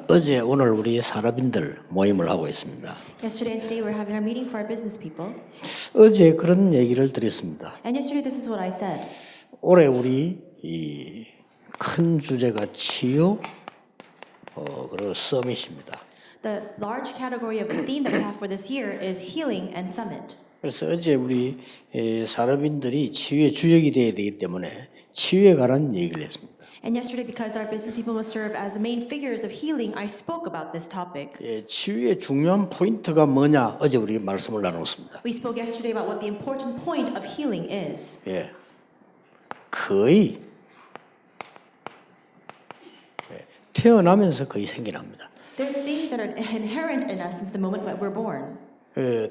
어제 오늘 우리 산업인들 모임을 하고 있습니다. Yesterday and today we're having our meeting for our business people. 어제 그런 얘기를 드렸습니다. And yesterday this is what I said. 올해 우리 이 큰 주제가 치유, 그리고 서밋입니다. The large category of the theme that we have for this year is healing and summit. 그래서 어제 우리 산업인들이 치유의 주역이 되어야 되기 때문에 치유에 관한 얘기를 했습니다. And yesterday, because our business people must serve as the main figures of healing, I spoke about this topic. 치유의 중요한 포인트가 뭐냐 어제 우리 말씀을 나눴습니다. We spoke yesterday about what the important point of healing is. 거의 태어나면서 거의 생겨납니다. There are things that are inherent in us since the moment that we're born.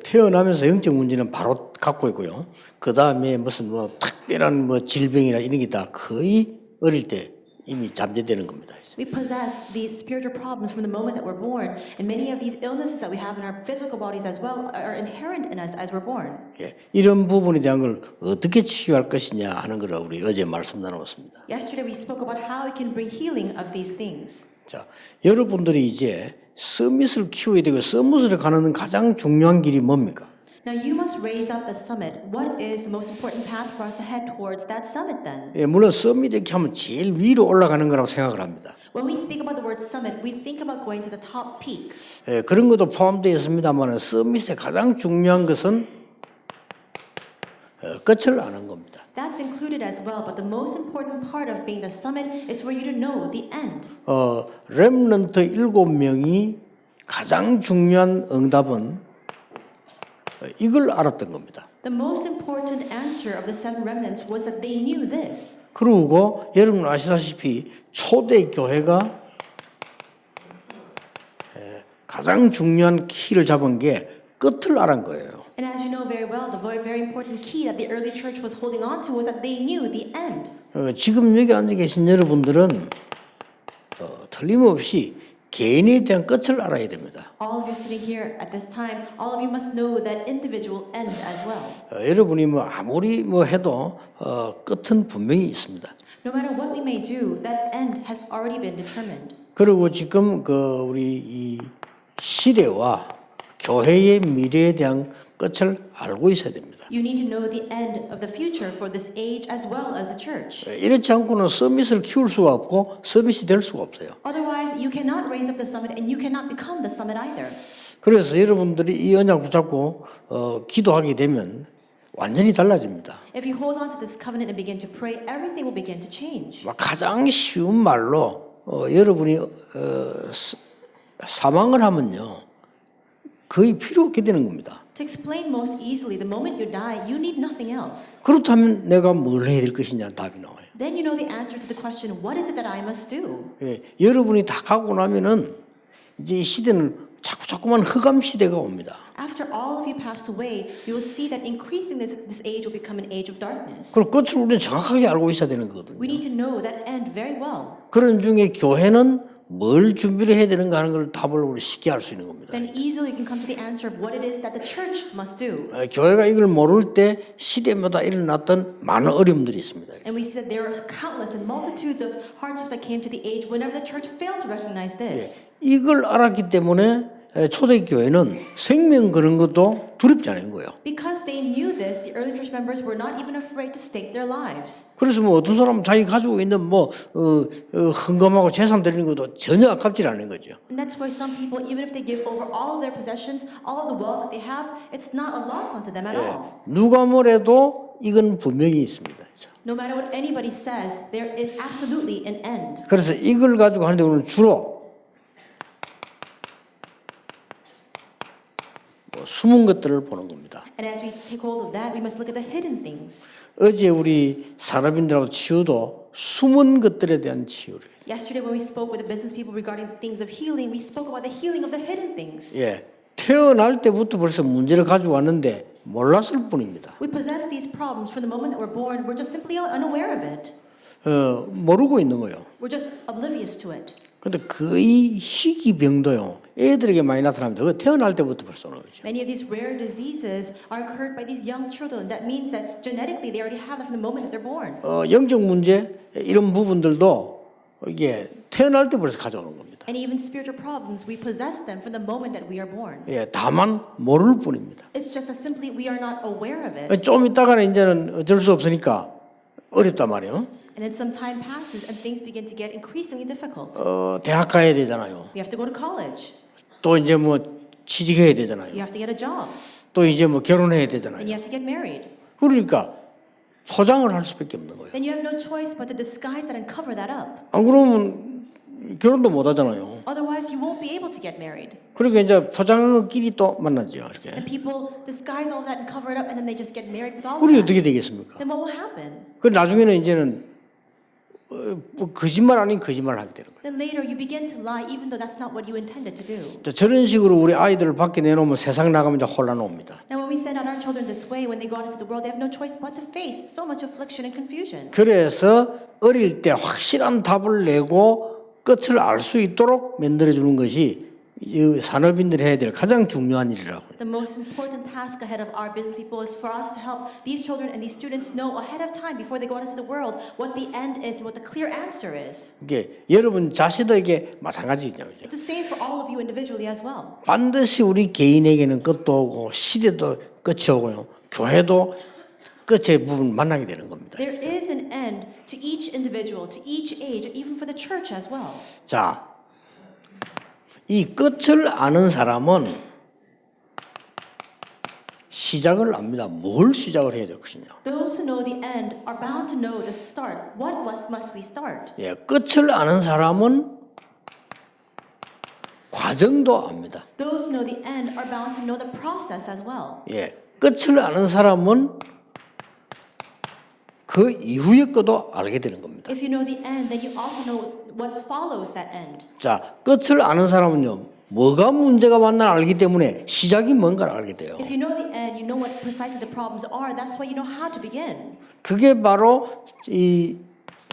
태어나면서 영적 문제는 바로 갖고 있고요. 그 다음에 무슨 특별한 질병이나 이런 게 다 거의 어릴 때 이미 잠재되는 겁니다. We possess these spiritual problems from the moment that we're born, and many of these illnesses that we have in our physical bodies as well are inherent in us as we're born. 이런 부분에 대한 걸 어떻게 치유할 것이냐 하는 걸 우리 어제 말씀 나눴습니다. Yesterday we spoke about how we can bring healing of these things. 자, 여러분들이 이제 서밋을 키워야 되고 서밋을 가는 가장 중요한 길이 뭡니까? Now you must raise up the summit. What is the most important path for us to head towards that summit then? 물론 서밋 이렇게 하면 제일 위로 올라가는 거라고 생각을 합니다. When we speak about the word summit, we think about going to the top peak. 그런 것도 포함되어 있습니다만 서밋의 가장 중요한 것은 끝을 아는 겁니다. That's included as well, but the most important part of being the summit is for you to know the end. 렘넌트 7명이 가장 중요한 응답은 이걸 알았던 겁니다. The most important answer of the seven remnants was that they knew this. 그리고 여러분 아시다시피 초대 교회가 가장 중요한 키를 잡은 게 끝을 알은 거예요. And as you know very well, the very important key that the early church was holding on to was that they knew the end. 지금 여기 앉아 계신 여러분들은 틀림없이 개인에 대한 끝을 알아야 됩니다. All of you sitting here at this time, all of you must know that individual end as well. 여러분이 아무리 해도 끝은 분명히 있습니다. No matter what we may do, that end has already been determined. 그리고 지금 우리 이 시대와 교회의 미래에 대한 끝을 알고 있어야 됩니다. You need to know the end of the future for this age as well as the church. 이렇지 않고는 서밋을 키울 수가 없고 서밋이 될 수가 없어요. Otherwise, you cannot raise up the summit and you cannot become the summit either. 그래서 여러분들이 이 언약 붙잡고 기도하게 되면 완전히 달라집니다. If you hold on to this covenant and begin to pray, everything will begin to change. 가장 쉬운 말로 여러분이 사망을 하면요 거의 필요 없게 되는 겁니다. To explain most easily, the moment you die, you need nothing else. 그렇다면 내가 뭘 해야 될 것이냐 답이 나와요. Then you know the answer to the question, what is it that I must do? 여러분이 다 가고 나면은 이제 이 시대는 자꾸만 흑암 시대가 옵니다. After all of you pass away, you will see that increasing this age will become an age of darkness. 그리고 끝을 우리는 정확하게 알고 있어야 되는 거거든요. We need to know that end very well. 그런 중에 교회는 뭘 준비를 해야 되는가 하는 걸 답을 우리 쉽게 알 수 있는 겁니다. Then easily you can come to the answer of what it is that the church must do. 교회가 이걸 모를 때 시대마다 일어났던 많은 어려움들이 있습니다. And we see that there are countless and multitudes of hardships that came to the age whenever the church failed to recognize this. 이걸 알았기 때문에 초대교회는 생명 거는 것도 두렵지 않은 거예요. Because they knew this, the early church members were not even afraid to stake their lives. 그래서 어떤 사람은 자기 가지고 있는 헌금하고 재산 드리는 것도 전혀 아깝지 않은 거죠. And that's why some people, even if they give over all of their possessions, all of the wealth that they have, it's not a loss unto them at all. 누가 뭐래도 이건 분명히 있습니다. No matter what anybody says, there is absolutely an end. 그래서 이걸 가지고 하는데 우리는 주로 숨은 것들을 보는 겁니다. And as we take hold of that, we must look at the hidden things. 어제 우리 산업인들하고 치유도 숨은 것들에 대한 치유를. Yesterday when we spoke with the business people regarding the things of healing, we spoke about the healing of the hidden things. 태어날 때부터 벌써 문제를 가지고 왔는데 몰랐을 뿐입니다. We possess these problems from the moment that we're born. We're just simply unaware of it. 모르고 있는 거예요. We're just oblivious to it. 근데 거의 희귀병도요. 애들에게 많이 나타납니다. 그 태어날 때부터 벌써 오는 거죠. Many of these rare diseases are incurred by these young children. That means that genetically they already have that from the moment that they're born. 영적 문제 이런 부분들도 이게 태어날 때 벌써 가져오는 겁니다. And even spiritual problems, we possess them from the moment that we are born. 예, 다만 모를 뿐입니다. It's just that simply we are not aware of it. 좀 있다가는 이제는 어쩔 수 없으니까 어렵단 말이에요. And then some time passes and things begin to get increasingly difficult. 대학 가야 되잖아요. We have to go to college. 또 이제 뭐 취직해야 되잖아요. You have to get a job. 또 이제 뭐 결혼해야 And 되잖아요. you have to get married. 그러니까 포장을 할 수밖에 없는 거예요. Then you have no choice but to disguise that and cover that up. 안 그러면 결혼도 못 하잖아요. Otherwise, you won't be able to get married. 그러니까 이제 포장한 것끼리 또 만나죠. 이렇게. And people disguise all that and cover it up, and then they just get married with all of 그게 that. 어떻게 되겠습니까? Then what will happen? 그 나중에는 이제는 뭐 거짓말 아닌 거짓말을 하게 되는 거예요. Then later you begin to lie, even though that's not what you intended to do. 저런 식으로 우리 아이들을 밖에 내놓으면 세상 나가면 이제 혼란 옵니다. Now, when we send out our children this way, when they go out into the world, they have no choice but to face so much affliction and confusion. 그래서 어릴 때 확실한 답을 내고 끝을 알 수 있도록 만들어주는 것이 이 산업인들이 해야 될 가장 중요한 일이라고. The most important task ahead of our business people is for us to help these children and these students know ahead of time before they go out into the world what the end is and what the clear answer is. 이게 여러분 자신에게 마찬가지죠. It's the same for all of you individually as well. 반드시 우리 개인에게는 끝도 오고 시대도 끝이 오고요. 교회도 끝의 부분 만나게 되는 겁니다. There is an end to each individual, to each age, even for the church as well. 자, 이 끝을 아는 사람은 시작을 압니다. 뭘 시작을 해야 될 것이냐. Those who know the end are bound to know the start. What must we start? 예, 끝을 아는 사람은 과정도 압니다. Those who know the end are bound to know the process as well. 예, 끝을 아는 사람은 그 이후의 것도 알게 되는 겁니다. If you know the end, then you also know what follows that end. 자, 끝을 아는 사람은요, 뭐가 문제가 왔나 알기 때문에 시작이 뭔가를 알게 돼요. If you know the end, you know what precisely the problems are. That's why you know how to begin. 그게 바로 이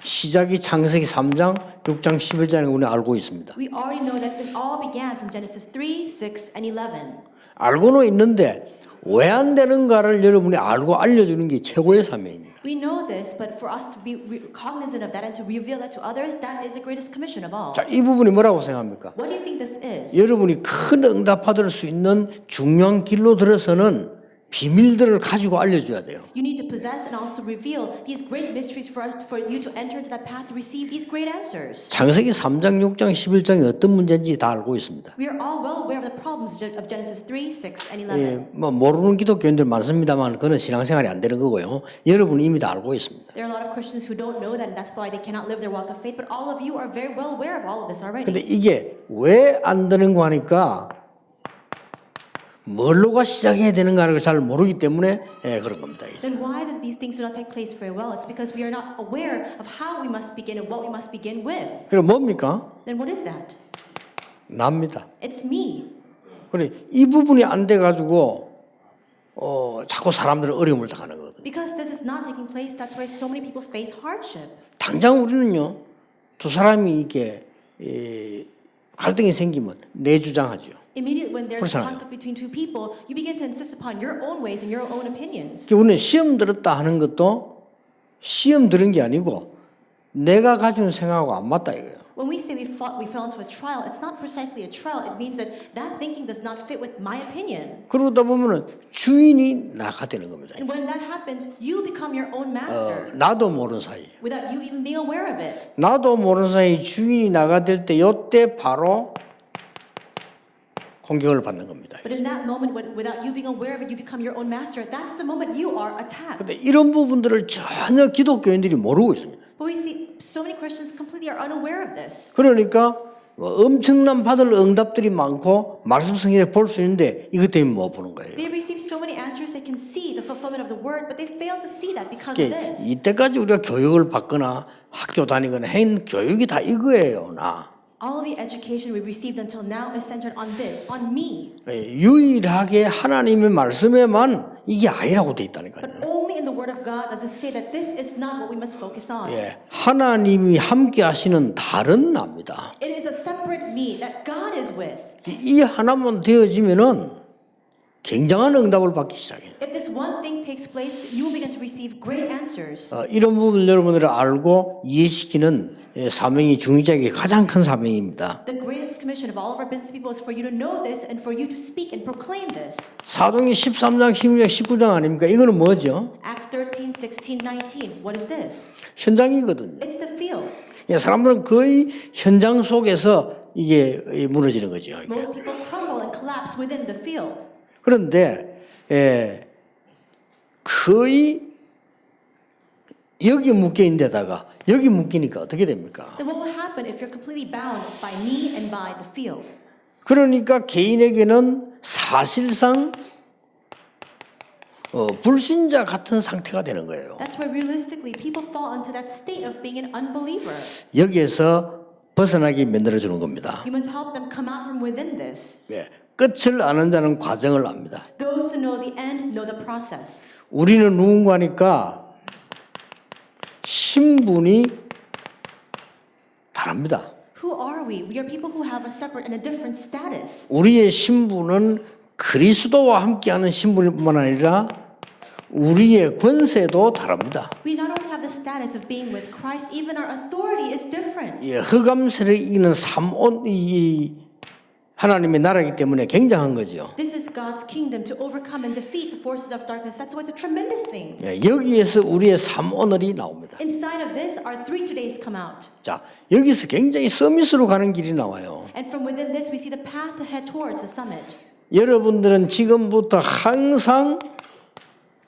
시작이 창세기 3장, 6장, 11장을 우리 알고 있습니다. We already know that this all began from Genesis 3, 6, and 11. 알고는 있는데 왜 안 되는가를 여러분이 알고 알려주는 게 최고의 사명입니다. We know this, but for us to be cognizant of that and to reveal that to others, that is the greatest commission of all. 자, 이 부분이 뭐라고 생각합니까? What do you think this is? 여러분이 큰 응답 받을 수 있는 중요한 길로 들어서는 비밀들을 가지고 알려줘야 돼요. You need to possess and also reveal these great mysteries for you to enter into that path to receive these great answers. 창세기 3장, 6장, 11장이 어떤 문제인지 다 알고 있습니다. We are all well aware of the problems of Genesis 3, 6, and 11. 예, 뭐 모르는 기독교인들 많습니다만 그는 신앙생활이 안 되는 거고요. 여러분은 이미 다 알고 있습니다. There are a lot of Christians who don't know that, and that's why they cannot live their walk of faith. But all of you are very well aware of all of this already. 근데 이게 왜 안 되는 거 하니까 뭘로가 시작해야 되는가를 잘 모르기 때문에 그런 겁니다. Then why did these things do not take place very well? It's because we are not aware of how we must begin and what we must begin with. 그럼 뭡니까? Then what is that? 납니다. It's me. 그래 이 부분이 안 돼 가지고 자꾸 사람들은 어려움을 당하는 거거든요. Because this is not taking place, that's why so many people face hardship. 당장 우리는요 두 사람이 이렇게 갈등이 생기면 내주장하죠. Immediately when there's 그렇잖아요. conflict between two people, you begin to insist upon your own ways and your own opinions. 우리는 시험 들었다 하는 것도 시험 들은 게 아니고 내가 가진 생각하고 안 맞다 이거예요. When we say we fell into a trial, it's not precisely a trial. It means that that thinking does not fit with my opinion. 그러다 보면은 주인이 나가 되는 겁니다. And when that happens, you become your own master 나도 모르는 사이. without you even being aware of it. 나도 모르는 사이 주인이 나가될 때 이때 바로 공격을 받는 겁니다. But in that moment, when without you being aware of it, you become your own master. That's the moment you are attacked. 근데 이런 부분들을 전혀 기독교인들이 모르고 있습니다. But we see so many Christians completely are unaware of this. 그러니까 엄청난 받을 응답들이 많고 말씀 성경에 볼 수 있는데 이것 때문에 못 보는 거예요. They receive so many answers, they can see the fulfillment of the word, but they fail to see that because of this. 이때까지 우리가 교육을 받거나 학교 다니거나 한 교육이 다 이거예요. 나. All of the education we received until now is centered on this, on me. 유일하게 하나님의 말씀에만 이게 아니라고 돼 있다니까요. But only in the Word of God does it say that this is not what we must focus on. 예, 하나님이 함께 하시는 다른 나입니다. It is a separate me that God is with. 이 하나만 되어지면은 굉장한 응답을 받기 시작해요. If this one thing takes place, you will begin to receive great answers. 이런 부분을 여러분들이 알고 이해시키는 사명이 중직자에게 가장 큰 사명입니다. The greatest commission of all of our business people is for you to know this and for you to speak and proclaim this. 사도행전 13장, 16장, 19장 아닙니까? 이거는 뭐죠? Acts 13, 16, 19. What is this? 현장이거든요. It's the field. 사람들은 거의 현장 속에서 이게 무너지는 거죠. Most people crumble and collapse within the field. 그런데 거의 여기 묶여 있는 데다가 여기 묶이니까 어떻게 됩니까? Then what will happen if you're completely bound by me and by the field? 그러니까 개인에게는 사실상 불신자 같은 상태가 되는 거예요. That's why realistically people fall into that state of being an unbeliever. 여기에서 벗어나게 만들어 주는 겁니다. You must help them come out from within this. 끝을 아는 자는 과정을 압니다. Those who know the end know the process. 우리는 누군가니까 신분이 다릅니다. Who are we? We are people who have a separate and a different status. 우리의 신분은 그리스도와 함께하는 신분뿐만 아니라 우리의 권세도 다릅니다. We not only have the status of being with Christ, even our authority is different. 흑암세를 이기는 하나님의 나라이기 때문에 굉장한 거죠. This is God's kingdom to overcome and defeat the forces of darkness. That's why it's a tremendous thing. 여기에서 우리의 삼오늘이 나옵니다. Inside of this, our 3 todays come out. 자, 여기서 굉장히 서밋으로 가는 길이 나와요. And from within this, we see the path ahead towards the summit. 여러분들은 지금부터 항상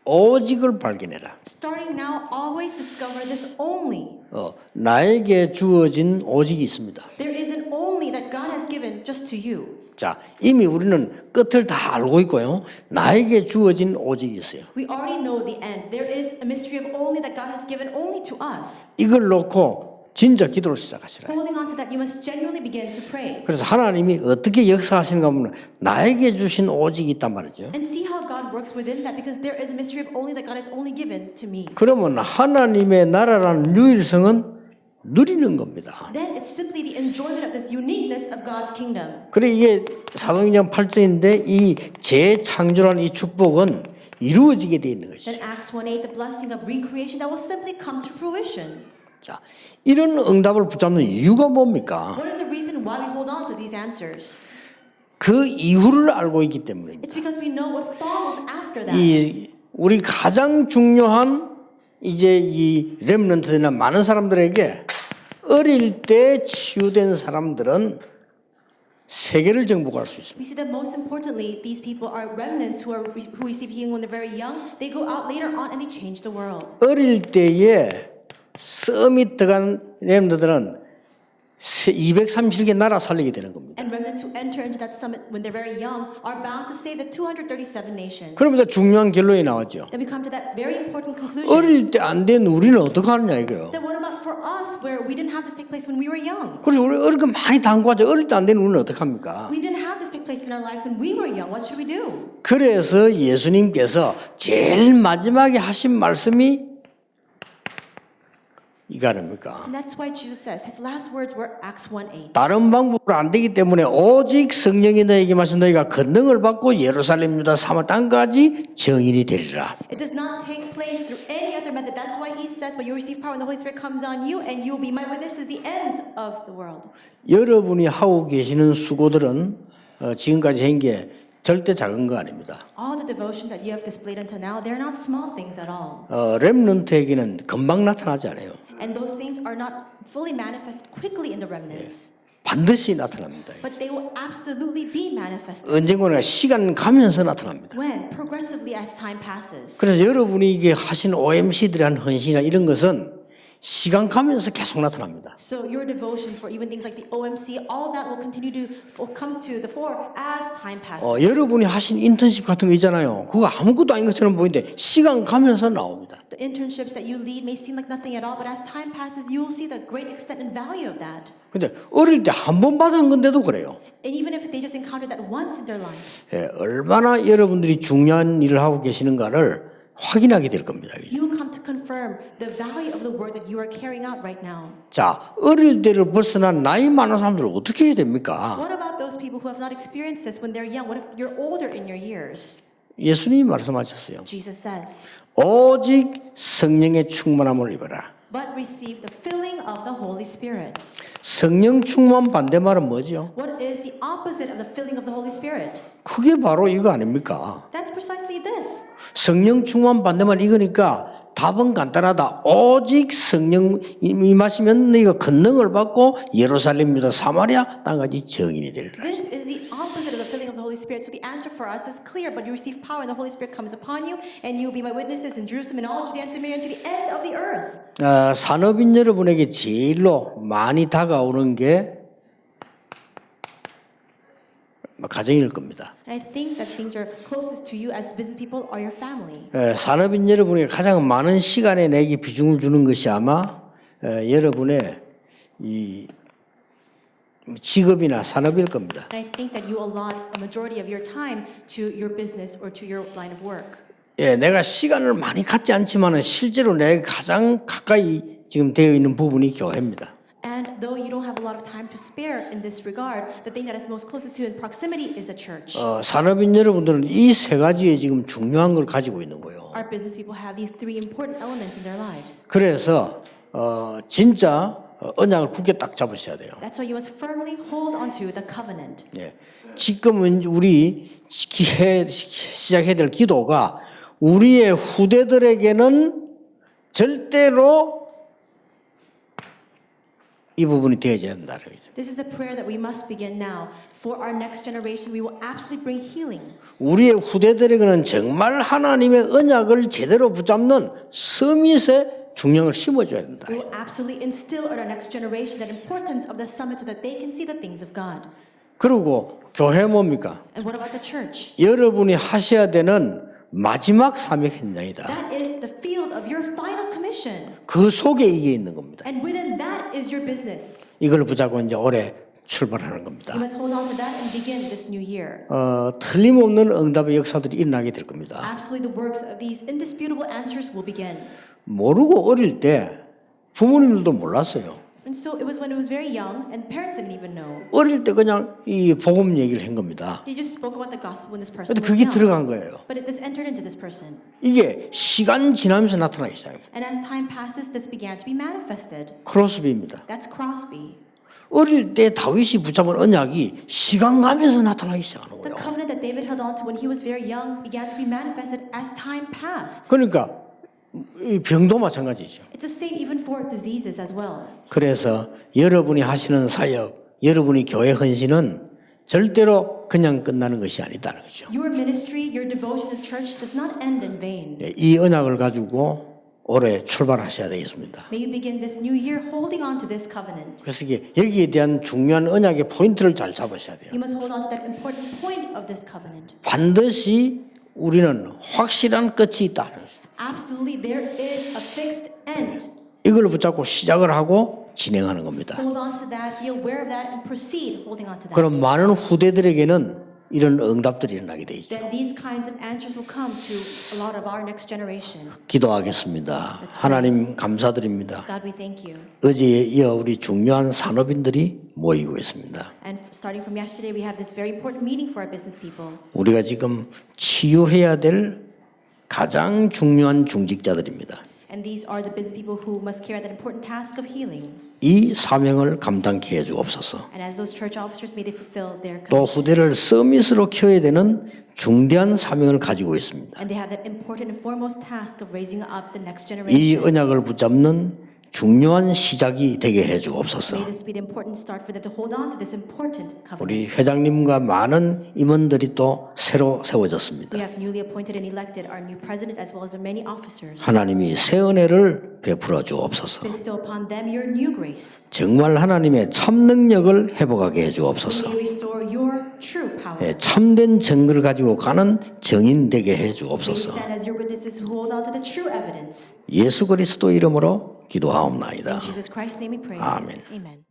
오직을 발견해라. Starting now, always discover this only. 나에게 주어진 오직이 있습니다. There is an only that God has given just to you. 자, 이미 우리는 끝을 다 알고 있고요. 나에게 주어진 오직이 있어요. We already know the end. There is a mystery of only that God has given only to us. 이걸 놓고 진짜 기도를 시작하시라. Holding on to that, you must genuinely begin to pray. 그래서 하나님이 어떻게 역사하시는가 보면 나에게 주신 오직이 있단 말이죠. And see how God works within that, because there is a mystery of only that God has only given to me. 그러면 하나님의 나라라는 유일성은 누리는 겁니다. Then it's simply the enjoyment of this uniqueness of God's kingdom. 그래 이게 사도행전 8장인데 이 재창조라는 이 축복은 이루어지게 돼 있는 것이죠. Then Acts 1:8, the blessing of recreation that will simply come to fruition. 자, 이런 응답을 붙잡는 이유가 뭡니까? What is the reason why we hold on to these answers? 그 이유를 알고 있기 때문입니다. It's because we know what follows after that. 이 우리 가장 중요한 이제 이 렘넌트나 많은 사람들에게 어릴 때 치유된 사람들은 세계를 정복할 수 있습니다. We see that most importantly, these people are remnants who receive healing when they're very young. They go out later on and they change the world. 어릴 때에 썸이 들어간 렘너들은 237개 나라 살리게 되는 겁니다. And remnants who enter into that summit when they're very young are bound to save the 237 nations. 그러면서 중요한 결론이 나왔죠. Then we come to that very important conclusion. 어릴 때 안 된 우리는 어떻게 하느냐 이거요. Then what about for us where we didn't have this take place when we were young? 그래서 우리 어릴 때 많이 당구하죠. 어릴 때 안 된 우리는 어떻게 합니까? We didn't have this take place in our lives when we were young. What should we do? 그래서 예수님께서 제일 마지막에 하신 말씀이 이거 아닙니까? And that's why Jesus says his last words were Acts 1:8. 다른 방법으로 안 되기 때문에 오직 성령이 너에게 말씀 너희가 권능을 받고 예루살렘 유다 사마 땅까지 증인이 되리라. It does not take place through any other method. That's why he says, "But you receive power when the Holy Spirit comes on you, and you will be my witnesses the ends of the world." 여러분이 하고 계시는 수고들은 지금까지 한 게 절대 작은 거 아닙니다. All the devotion that you have displayed until now, they're not small things at all. 렘넌트에게는 금방 나타나지 않아요. And those things are not fully manifest quickly in the remnants. 반드시 나타납니다. But they will absolutely be manifested. 언젠가는 시간 가면서 나타납니다. When? Progressively as time passes. 그래서 여러분이 이게 하신 OMC들의 한 헌신이나 이런 것은 시간 가면서 계속 나타납니다. So your devotion for even things like the OMC, all of that will continue to come to the fore as time passes. 여러분이 하신 인턴십 같은 거 있잖아요. 그거 아무것도 아닌 것처럼 보이는데 시간 가면서 나옵니다. The internships that you lead may seem like nothing at all, but as time passes, you will see the great extent and value of that. 근데 어릴 때 한 번 받은 건데도 그래요. And even if they just encountered that once in their life, 얼마나 여러분들이 중요한 일을 하고 계시는가를 확인하게 될 겁니다. you will come to confirm the value of the work that you are carrying out right now. 자, 어릴 때를 벗어난 나이 많은 사람들은 어떻게 해야 됩니까? What about those people who have not experienced this when they're young? What if you're older in your years? 예수님이 말씀하셨어요. Jesus says, 오직 성령의 충만함을 입어라. but receive the filling of the Holy Spirit. 성령 충만 반대말은 뭐죠? What is the opposite of the filling of the Holy Spirit? 그게 바로 이거 아닙니까? That's precisely this. 성령 충만 반대말 이거니까 답은 간단하다. 오직 성령 임하시면 너희가 권능을 받고 예루살렘이다 사마리아 땅까지 증인이 되리라. This is the opposite of the filling of the Holy Spirit. So the answer for us is clear, but you receive power and the Holy Spirit comes upon you, and you will be my witnesses in Jerusalem and all Judea and Samaria and to the end of the earth. 산업인 여러분에게 제일로 많이 다가오는 게 가정일 겁니다. And I think that things are closest to you as business people are your family. 산업인 여러분에게 가장 많은 시간에 내게 비중을 주는 것이 아마 여러분의 이 직업이나 산업일 겁니다. And I think that you allot a majority of your time to your business or to your line of work. 내가 시간을 많이 갖지 않지만은 실제로 내가 가장 가까이 지금 되어 있는 부분이 교회입니다. And though you don't have a lot of time to spare in this regard, the thing that is most closest to you in proximity is a church. 산업인 여러분들은 이 세 가지에 지금 중요한 걸 가지고 있는 거예요. Our business people have these three important elements in their lives. 그래서 진짜 언약을 굳게 딱 잡으셔야 돼요. That's why you must firmly hold onto the covenant. 지금은 우리 시작해야 될 기도가 우리의 후대들에게는 절대로 이 부분이 되어야 된다는 거죠. This is a prayer that we must begin now. For our next generation, we will absolutely bring healing. 우리의 후대들에게는 정말 하나님의 언약을 제대로 붙잡는 서밋의 중량을 심어줘야 된다. We will absolutely instill in our next generation that importance of the summit so that they can see the things of God. 그리고 교회 뭡니까? And what about the church? 여러분이 하셔야 되는 마지막 사역 현장이다. That is the field of your final commission. 그 속에 이게 있는 겁니다. And within that is your business. 이걸 붙잡고 이제 올해 출발하는 겁니다. You must hold on to that and begin this new year. 틀림없는 응답의 역사들이 일어나게 될 겁니다. Absolutely, the works of these indisputable answers will begin. 모르고 어릴 때 부모님들도 몰랐어요. And so it was when it was very young, and parents didn't even know. 어릴 때 그냥 이 복음 얘기를 한 겁니다. They just spoke about the gospel when this person 근데 was 그게 young. 들어간 거예요. But this entered into this person. 이게 시간 지나면서 나타나기 시작해요. And as time passes, this began to be manifested. 크로스비입니다. That's Crosby. 어릴 때 다윗이 붙잡은 언약이 시간 가면서 나타나기 시작하는 The 거예요. covenant that David held on to when he was very young began to be manifested as time passed. 그러니까 이 병도 마찬가지죠. It's the same even for diseases as well. 그래서 여러분이 하시는 사역, 여러분이 교회 헌신은 절대로 그냥 끝나는 것이 아니다는 거죠. Your ministry, your devotion to church does not end in vain. 이 언약을 가지고 올해 출발하셔야 되겠습니다. May you begin this new year holding on to this covenant. 그래서 여기에 대한 중요한 언약의 포인트를 잘 잡으셔야 돼요. You must hold on to that important point of this covenant. 반드시 우리는 확실한 끝이 있다는 거죠. Absolutely, there is a fixed end. 이걸 붙잡고 시작을 하고 진행하는 겁니다. Hold on to that, be aware of that, and proceed holding on to that. 그럼 많은 후대들에게는 이런 응답들이 일어나게 돼 있죠. Then these kinds of answers will come to a lot of our next generation. 기도하겠습니다. 하나님 감사드립니다. God, we thank you. 어제에 이어 우리 중요한 산업인들이 모이고 있습니다. And starting from yesterday, we have this very important meeting for our business people. 우리가 지금 치유해야 될 가장 중요한 중직자들입니다. And these are the business people who must carry that important task of healing. 이 사명을 감당케 해주옵소서. And as those church officers, may they fulfill their 또 commission. 후대를 서밋으로 키워야 되는 중대한 사명을 가지고 있습니다. And they have that important and foremost task of raising up the next 이 generation. 언약을 붙잡는 중요한 시작이 되게 해주옵소서. May this be the important start for them to hold on to this important covenant. 우리 회장님과 많은 임원들이 또 새로 We 세워졌습니다. have newly appointed and elected our new president as well as our many officers. 하나님이 새 은혜를 베풀어 주옵소서. Bestow upon them your new grace. 정말 하나님의 참 능력을 회복하게 해주옵소서. May you restore your true power. 참된 증거를 가지고 가는 증인 되게 May you 해주옵소서. stand as your witnesses who hold on to the true evidence. 예수 그리스도 이름으로 기도하옵나이다. In Jesus Christ's name we pray. 아멘. Amen.